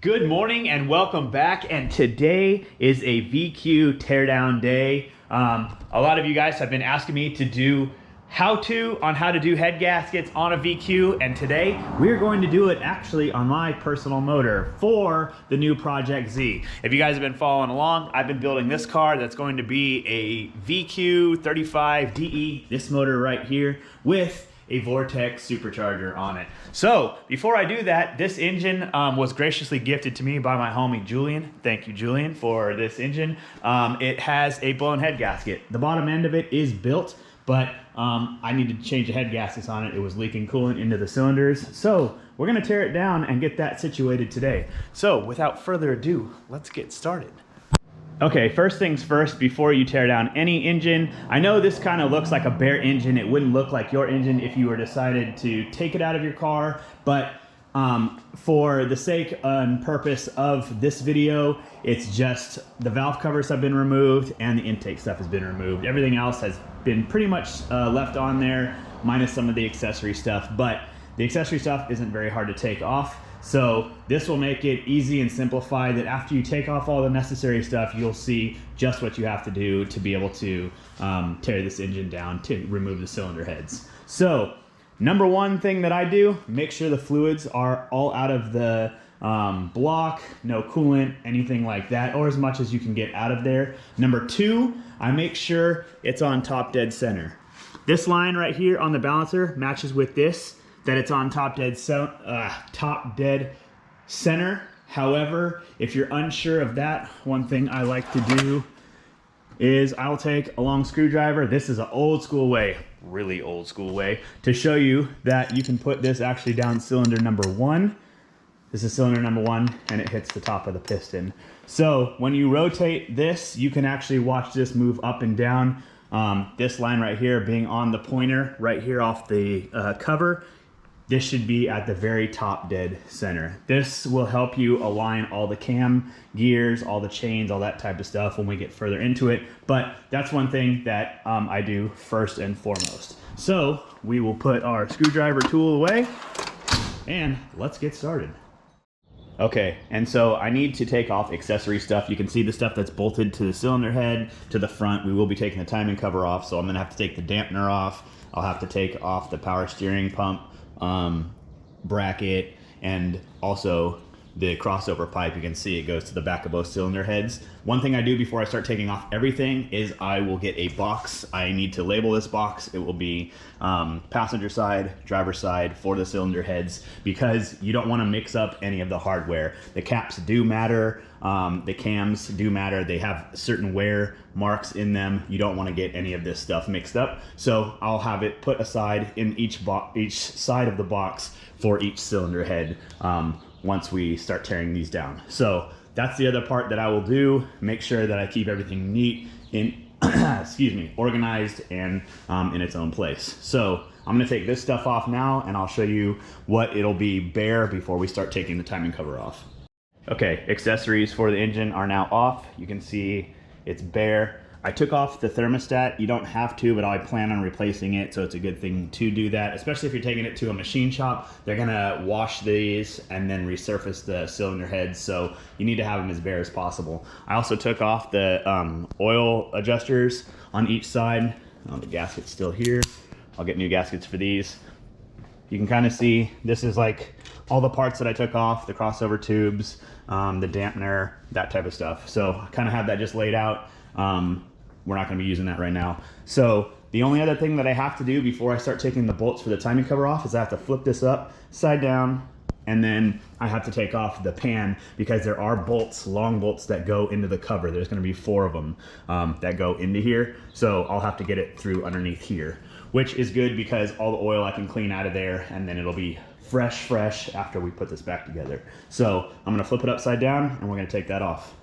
Good morning and welcome back, and today is a VQ teardown day. A lot of you guys have been asking me to do how to do head gaskets on a VQ, and today we're going to do it actually on my personal motor for the new Project Z. If you guys have been following along, I've been building this car that's going to be a VQ35DE, this motor right here, with a Vortex supercharger on it. So before I do that, this engine was graciously gifted to me by my homie Julian. Thank you, Julian, for this engine. It has a blown head gasket. The bottom end of it is built, but I needed to change the head gaskets on it. It was leaking coolant into the cylinders. So we're gonna tear it down and get that situated today. So without further ado, let's get started. Okay, first things first, before you tear down any engine, I know this kind of looks like a bare engine. It wouldn't look like your engine if you were decided to take it out of your car, but for the sake and purpose of this video, it's just the valve covers have been removed and the intake stuff has been removed. Everything else has been pretty much left on there, minus some of the accessory stuff, but the accessory stuff isn't very hard to take off. So this will make it easy and simplify that after you take off all the necessary stuff, you'll see just what you have to do to be able to tear this engine down to remove the cylinder heads. So number one thing that I do, make sure the fluids are all out of the block, no coolant, anything like that, or as much as you can get out of there. Number two, I make sure it's on top dead center. This line right here on the balancer matches with this, that it's on top dead center. However, if you're unsure of that, one thing I like to do is I'll take a long screwdriver. This is an old school way, really old school way, to show you that you can put this actually down cylinder number one. This is cylinder number one, and it hits the top of the piston. So when you rotate this, you can actually watch this move up and down. This line right here being on the pointer right here off the cover, this should be at the very top dead center. This will help you align all the cam gears, all the chains, all that type of stuff when we get further into it. But that's one thing that I do first and foremost. So we will put our screwdriver tool away and let's get started. Okay, and so I need to take off accessory stuff. You can see the stuff that's bolted to the cylinder head, to the front. We will be taking the timing cover off, so I'm gonna have to take the dampener off. I'll have to take off the power steering pump bracket, and also the crossover pipe. You can see it goes to the back of both cylinder heads. One thing I do before I start taking off everything is I will get a box. I need to label this box. It will be passenger side, driver side for the cylinder heads, because you don't want to mix up any of the hardware. The caps do matter, the cams do matter. They have certain wear marks in them. You don't want to get any of this stuff mixed up. So I'll have it put aside in each side of the box for each cylinder head once we start tearing these down. So that's the other part that I will do. Make sure that I keep everything neat and excuse me, organized and in its own place. So I'm gonna take this stuff off now, and I'll show you what it'll be bare before we start taking the timing cover off. Okay, accessories for the engine are now off. You can see it's bare. I took off the thermostat. You don't have to, but I plan on replacing it, so it's a good thing to do that, especially if you're taking it to a machine shop. They're gonna wash these and then resurface the cylinder heads, so you need to have them as bare as possible. I also took off the oil adjusters on each side. Oh, the gasket's still here. I'll get new gaskets for these. You can kind of see this is like all the parts that I took off, the crossover tubes, the dampener, that type of stuff. So I kind of have that just laid out. We're not going to be using that right now. So the only other thing that I have to do before I start taking the bolts for the timing cover off is I have to flip this up, side down, and then I have to take off the pan, because there are bolts, long bolts that go into the cover. There's going to be 4 of them that go into here. So I'll have to get it through underneath here, which is good because all the oil I can clean out of there, and then it'll be fresh after we put this back together. So I'm going to flip it upside down and we're going to take that off.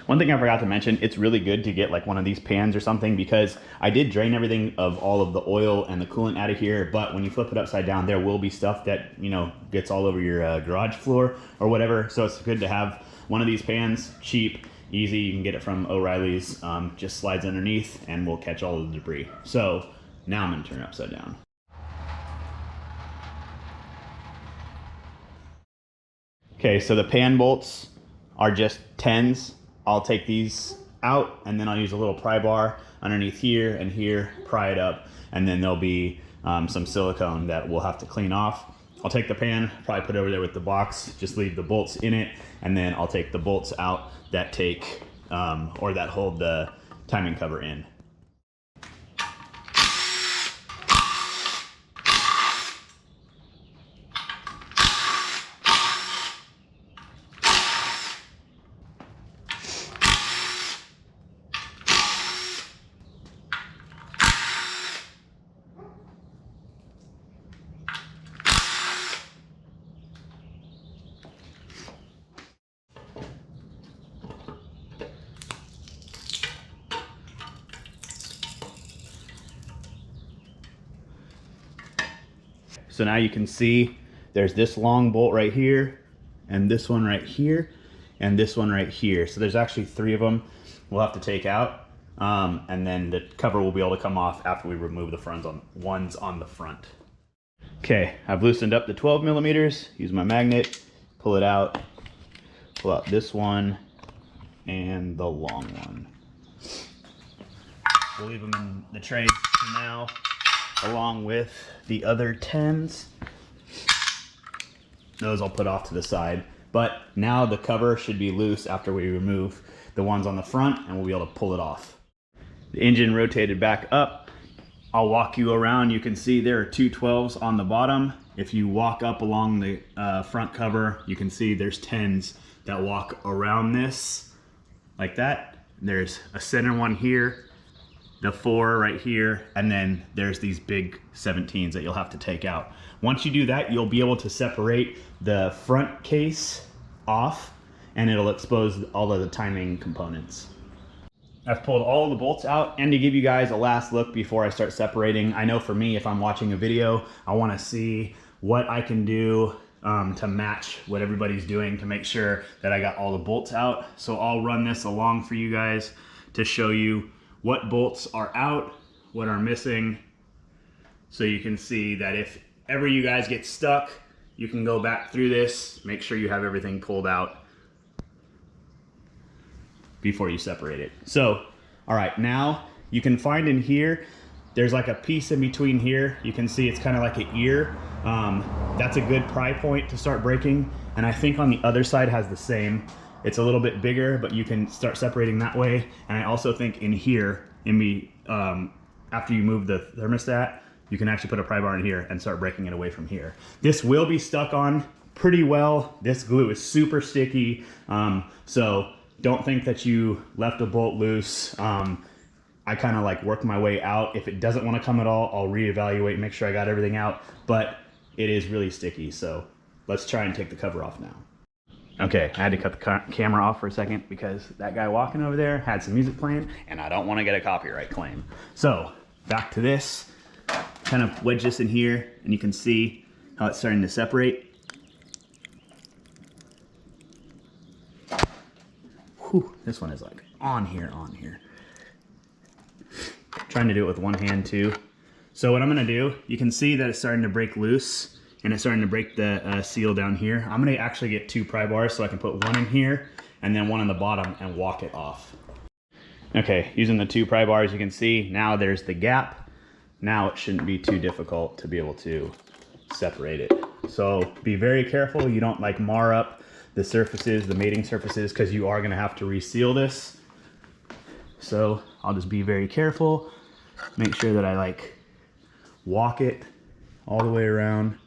One thing I forgot to mention, it's really good to get like one of these pans or something, because I did drain everything of all of the oil and the coolant out of here, but when you flip it upside down, there will be stuff that, you know, gets all over your garage floor or whatever. So it's good to have one of these pans, cheap, easy. You can get it from O'Reilly's, just slides underneath and will catch all of the debris. So now I'm gonna turn it upside down. Okay, so the pan bolts are just 10s. I'll take these out and then I'll use a little pry bar underneath here and here, pry it up, and then there'll be some silicone that we'll have to clean off. I'll take the pan, probably put it over there with the box, just leave the bolts in it, and then I'll take the bolts out that take, or that hold the timing cover in. So now you can see there's this long bolt right here, and this one right here, and this one right here. So there's actually 3 of them we'll have to take out, and then the cover will be able to come off after we remove the ones on the front. Okay, I've loosened up the 12 millimeters, use my magnet, pull it out, pull out this one and the long one. We'll leave them in the tray for now, along with the other 10s. Those I'll put off to the side. But now the cover should be loose after we remove the ones on the front, and we'll be able to pull it off. The engine rotated back up. I'll walk you around. You can see there are 2 12s on the bottom. If you walk up along the front cover, you can see there's 10s that walk around this like that. There's a center one here, the 4 right here, and then there's these big 17s that you'll have to take out. Once you do that, you'll be able to separate the front case off, and it'll expose all of the timing components. I've pulled all the bolts out, and to give you guys a last look before I start separating, I know for me, if I'm watching a video, I want to see what I can do to match what everybody's doing to make sure that I got all the bolts out. So I'll run this along for you guys to show you what bolts are out, what are missing, so you can see that if ever you guys get stuck, you can go back through this, make sure you have everything pulled out before you separate it. So, all right, now you can find in here, there's like a piece in between here. You can see it's kind of like an ear. That's a good pry point to start breaking. And I think on the other side has the same. It's a little bit bigger, but you can start separating that way. And I also think in here, after you move the thermostat, you can actually put a pry bar in here and start breaking it away from here. This will be stuck on pretty well. This glue is super sticky. So don't think that you left a bolt loose. I kind of like work my way out. If it doesn't want to come at all, I'll reevaluate, make sure I got everything out, but it is really sticky. So let's try and take the cover off now. Okay, I had to cut the camera off for a second because that guy walking over there had some music playing and I don't want to get a copyright claim. So back to this, kind of wedge this in here and you can see how it's starting to separate. Whew, this one is like on here. Trying to do it with one hand too. So what I'm gonna do, you can see that it's starting to break loose and it's starting to break the seal down here. I'm gonna actually get 2 pry bars so I can put one in here and then one on the bottom and walk it off. Okay, using the 2 pry bars, you can see now there's the gap. Now it shouldn't be too difficult to be able to separate it. So be very careful you don't like mar up the surfaces, the mating surfaces, because you are gonna have to reseal this. So I'll just be very careful, make sure that I like walk it all the way around.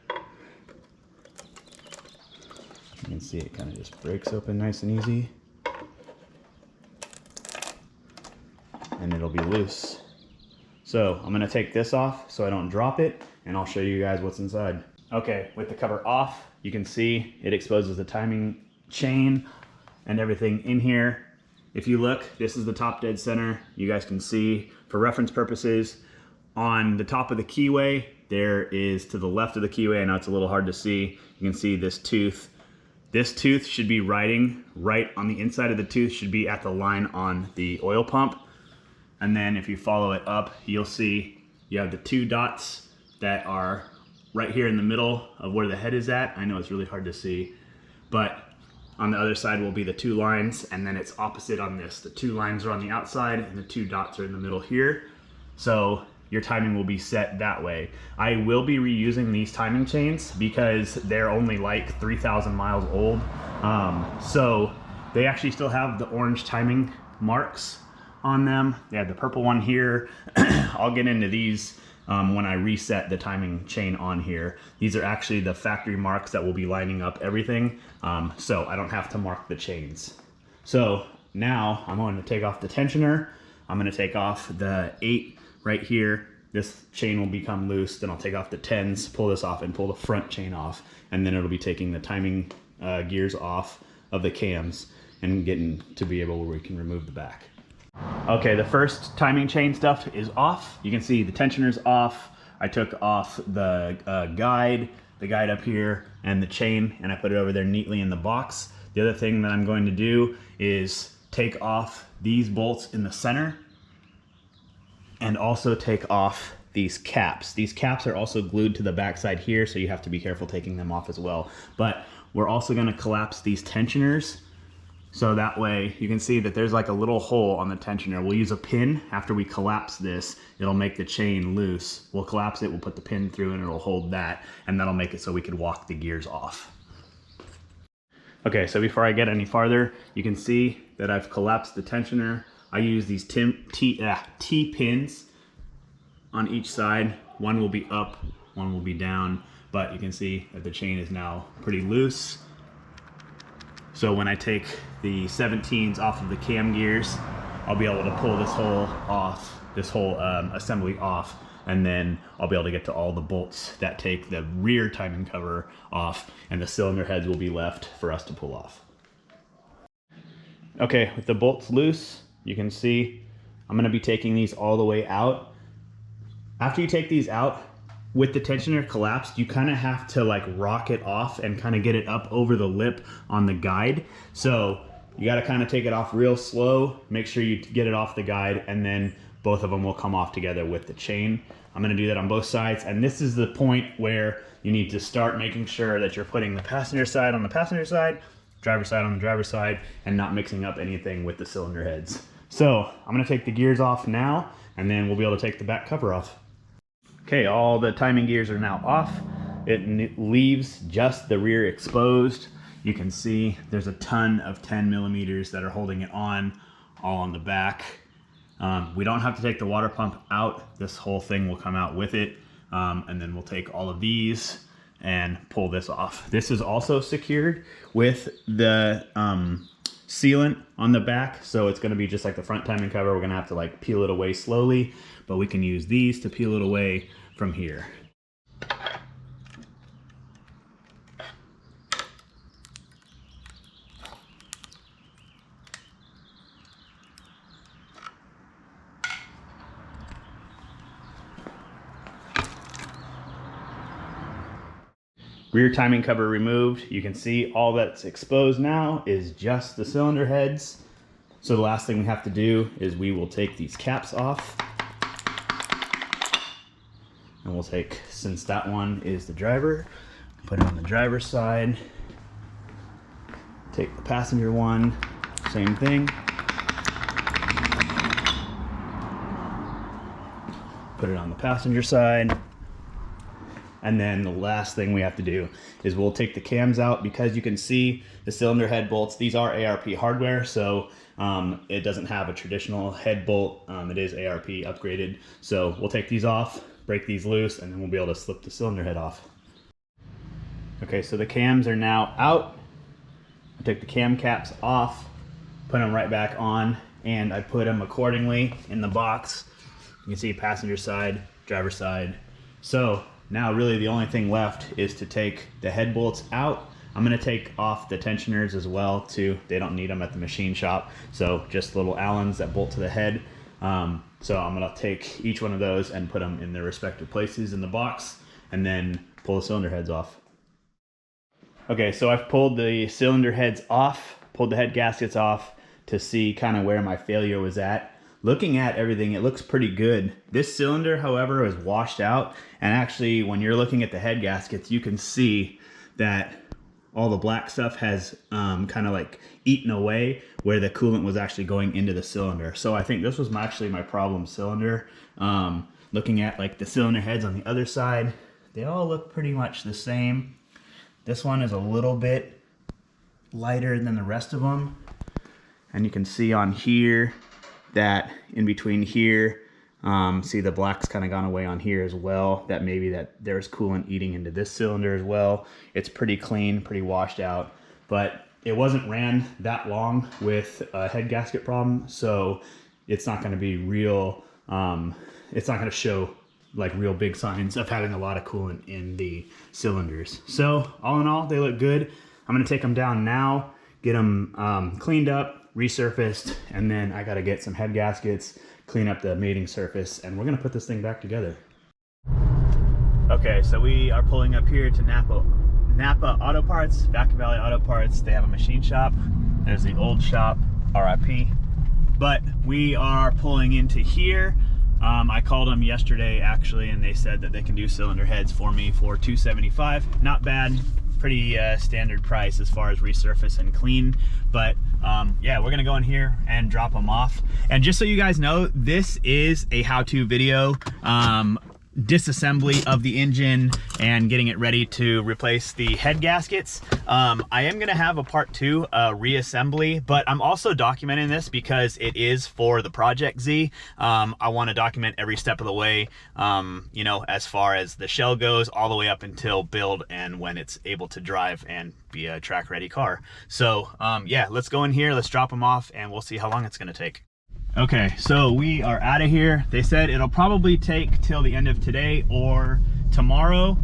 You can see it kind of just breaks open nice and easy. And it'll be loose. So I'm gonna take this off so I don't drop it, and I'll show you guys what's inside. Okay, with the cover off, you can see it exposes the timing chain and everything in here. If you look, this is the top dead center. You guys can see, for reference purposes, on the top of the keyway, there is to the left of the keyway, I know it's a little hard to see, you can see this tooth. This tooth should be riding right on the inside of the tooth, should be at the line on the oil pump. And then if you follow it up, you'll see you have the 2 dots that are right here in the middle of where the head is at. I know it's really hard to see, but on the other side will be the 2 lines, and then it's opposite on this. The 2 lines are on the outside and the 2 dots are in the middle here. So your timing will be set that way. I will be reusing these timing chains because they're only like 3,000 miles old. So they actually still have the orange timing marks on them. They have the purple one here. I'll get into these when I reset the timing chain on here. These are actually the factory marks that will be lining up everything, so I don't have to mark the chains. So now I'm going to take off the tensioner. I'm going to take off the 8 right here. This chain will become loose. Then I'll take off the 10s, pull this off, and pull the front chain off. And then it'll be taking the timing gears off of the cams and getting to be able where we can remove the back. Okay, the first timing chain stuff is off. You can see the tensioner's off. I took off the guide up here, and the chain, and I put it over there neatly in the box. The other thing that I'm going to do is take off these bolts in the center and also take off these caps. These caps are also glued to the backside here, so you have to be careful taking them off as well. But we're also going to collapse these tensioners, so that way you can see that there's like a little hole on the tensioner. We'll use a pin after we collapse this. It'll make the chain loose. We'll collapse it, we'll put the pin through, and it'll hold that, and that'll make it so we can walk the gears off. Okay, so before I get any farther, you can see that I've collapsed the tensioner. I use these T-pins on each side. One will be up, one will be down, but you can see that the chain is now pretty loose. So when I take the 17s off of the cam gears, I'll be able to pull this whole off, this whole assembly off, and then I'll be able to get to all the bolts that take the rear timing cover off, and the cylinder heads will be left for us to pull off. Okay, with the bolts loose, you can see I'm going to be taking these all the way out. After you take these out, with the tensioner collapsed, you kind of have to like rock it off and kind of get it up over the lip on the guide. So you got to kind of take it off real slow, make sure you get it off the guide, and then both of them will come off together with the chain. I'm going to do that on both sides, and this is the point where you need to start making sure that you're putting the passenger side on the passenger side, driver side on the driver side, and not mixing up anything with the cylinder heads. So I'm going to take the gears off now, and then we'll be able to take the back cover off. Okay, all the timing gears are now off. It leaves just the rear exposed. You can see there's a ton of 10 millimeters that are holding it on, all on the back. We don't have to take the water pump out. This whole thing will come out with it. And then we'll take all of these and pull this off. This is also secured with the sealant on the back, so it's going to be just like the front timing cover. We're going to have to like peel it away slowly, but we can use these to peel it away from here. Rear timing cover removed. You can see all that's exposed now is just the cylinder heads. So the last thing we have to do is we will take these caps off. And we'll take, since that one is the driver, put it on the driver's side. Take the passenger one, same thing. Put it on the passenger side. And then the last thing we have to do is we'll take the cams out, because you can see the cylinder head bolts. These are ARP hardware, so it doesn't have a traditional head bolt. It is ARP upgraded. So we'll take these off, break these loose, and then we'll be able to slip the cylinder head off. Okay, so the cams are now out. I took the cam caps off, put them right back on, and I put them accordingly in the box. You can see passenger side, driver side. So now really the only thing left is to take the head bolts out. I'm going to take off the tensioners as well too. They don't need them at the machine shop. So just little Allens that bolt to the head. So I'm going to take each one of those and put them in their respective places in the box, and then pull the cylinder heads off. Okay, so I've pulled the cylinder heads off, pulled the head gaskets off to see kind of where my failure was at. Looking at everything, it looks pretty good. This cylinder, however, is washed out, and actually when you're looking at the head gaskets, you can see that all the black stuff has kind of like eaten away where the coolant was actually going into the cylinder. So I think this was actually my problem cylinder. Looking at like the cylinder heads on the other side, they all look pretty much the same. This one is a little bit lighter than the rest of them. And you can see on here that in between here, see the black's kind of gone away on here as well. That maybe that there's coolant eating into this cylinder as well. It's pretty clean, pretty washed out, but it wasn't ran that long with a head gasket problem. So it's not gonna be real, it's not gonna show like real big signs of having a lot of coolant in the cylinders. So all in all, they look good. I'm gonna take them down now, get them cleaned up, resurfaced, and then I got to get some head gaskets, clean up the mating surface, and we're going to put this thing back together. Okay, so we are pulling up here to Napa Auto Parts, Back Valley Auto Parts. They have a machine shop. There's the old shop, RIP. But we are pulling into here. I called them yesterday actually, and they said that they can do cylinder heads for me for $275. Not bad. Pretty standard price as far as resurface and clean, but yeah, we're gonna go in here and drop them off. And just so you guys know, this is a how-to video, disassembly of the engine and getting it ready to replace the head gaskets. I am gonna have a part 2 reassembly, but I'm also documenting this because it is for the Project Z. I want to document every step of the way, you know, as far as the shell goes, all the way up until build and when it's able to drive and be a track ready car. So yeah, let's go in here, let's drop them off, and we'll see how long it's gonna take. Okay, so we are out of here. They said it'll probably take till the end of today or tomorrow.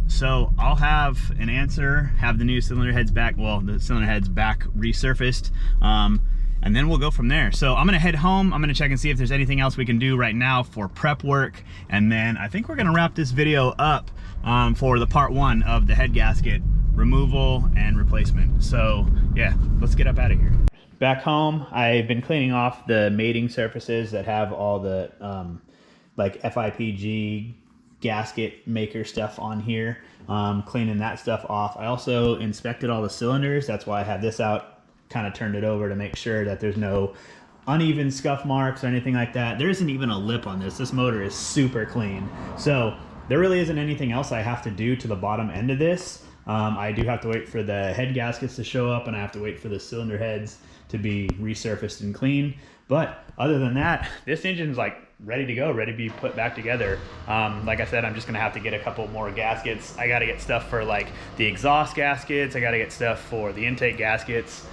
So I'll have an answer, have the new cylinder heads back, well, the cylinder heads back resurfaced, and then we'll go from there. So I'm gonna head home. I'm gonna check and see if there's anything else we can do right now for prep work. And then I think we're gonna wrap this video up for the part 1 of the head gasket removal and replacement. So yeah, let's get up out of here. Back home, I've been cleaning off the mating surfaces that have all the like FIPG gasket maker stuff on here, cleaning that stuff off. I also inspected all the cylinders. That's why I have this out, kind of turned it over to make sure that there's no uneven scuff marks or anything like that. There isn't even a lip on this. This motor is super clean. So there really isn't anything else I have to do to the bottom end of this. I do have to wait for the head gaskets to show up, and I have to wait for the cylinder heads to be resurfaced and clean. But other than that, this engine's like ready to go, ready to be put back together. Like I said, I'm just gonna have to get a couple more gaskets. I gotta get stuff for like the exhaust gaskets. I gotta get stuff for the intake gaskets,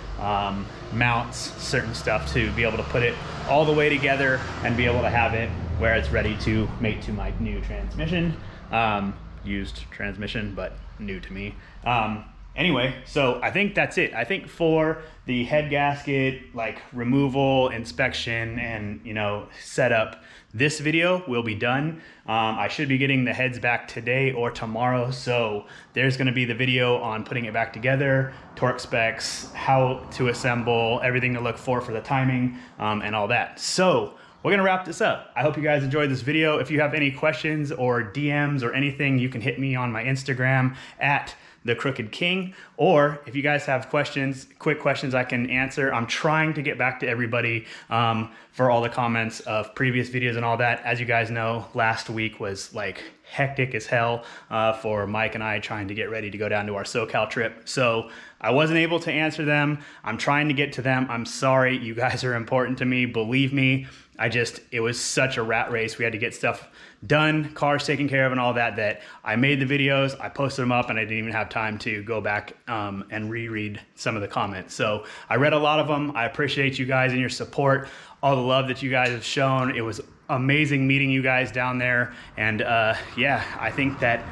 mounts, certain stuff to be able to put it all the way together and be able to have it where it's ready to mate to my new transmission. Used transmission, but new to me. Anyway, so I think that's it. I think for the head gasket, like removal, inspection, and you know, setup, this video will be done. I should be getting the heads back today or tomorrow. So there's gonna be the video on putting it back together, torque specs, how to assemble, everything to look for the timing, and all that. So we're gonna wrap this up. I hope you guys enjoyed this video. If you have any questions or DMs or anything, you can hit me on my Instagram at The Crooked King, or if you guys have questions, quick questions I can answer. I'm trying to get back to everybody for all the comments of previous videos and all that. As you guys know, last week was like hectic as hell for Mike and I trying to get ready to go down to our SoCal trip. So I wasn't able to answer them. I'm trying to get to them. I'm sorry, you guys are important to me, believe me. It was such a rat race. We had to get stuff done, cars taken care of and all that, that I made the videos, I posted them up, and I didn't even have time to go back and reread some of the comments. So I read a lot of them. I appreciate you guys and your support, all the love that you guys have shown. It was amazing meeting you guys down there. And yeah, I think that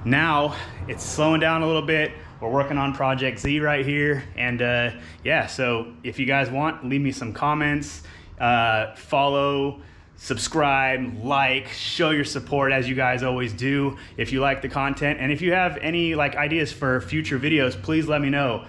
now it's slowing down a little bit. We're working on Project Z right here. And yeah, so if you guys want, leave me some comments. Follow subscribe, like, show your support as you guys always do if you like the content. And if you have any like ideas for future videos, please let me know.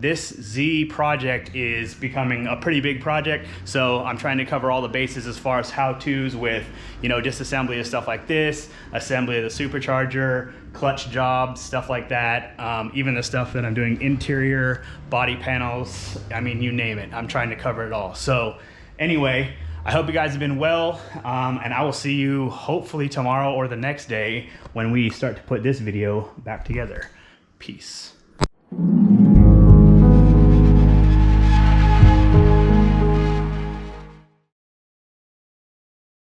This Z project is becoming a pretty big project, so I'm trying to cover all the bases as far as how-tos with, you know, disassembly of stuff like this, assembly of the supercharger, clutch jobs, stuff like that. Even the stuff that I'm doing interior, body panels, I mean, you name it. I'm trying to cover it all. So anyway, I hope you guys have been well, and I will see you hopefully tomorrow or the next day when we start to put this video back together. Peace.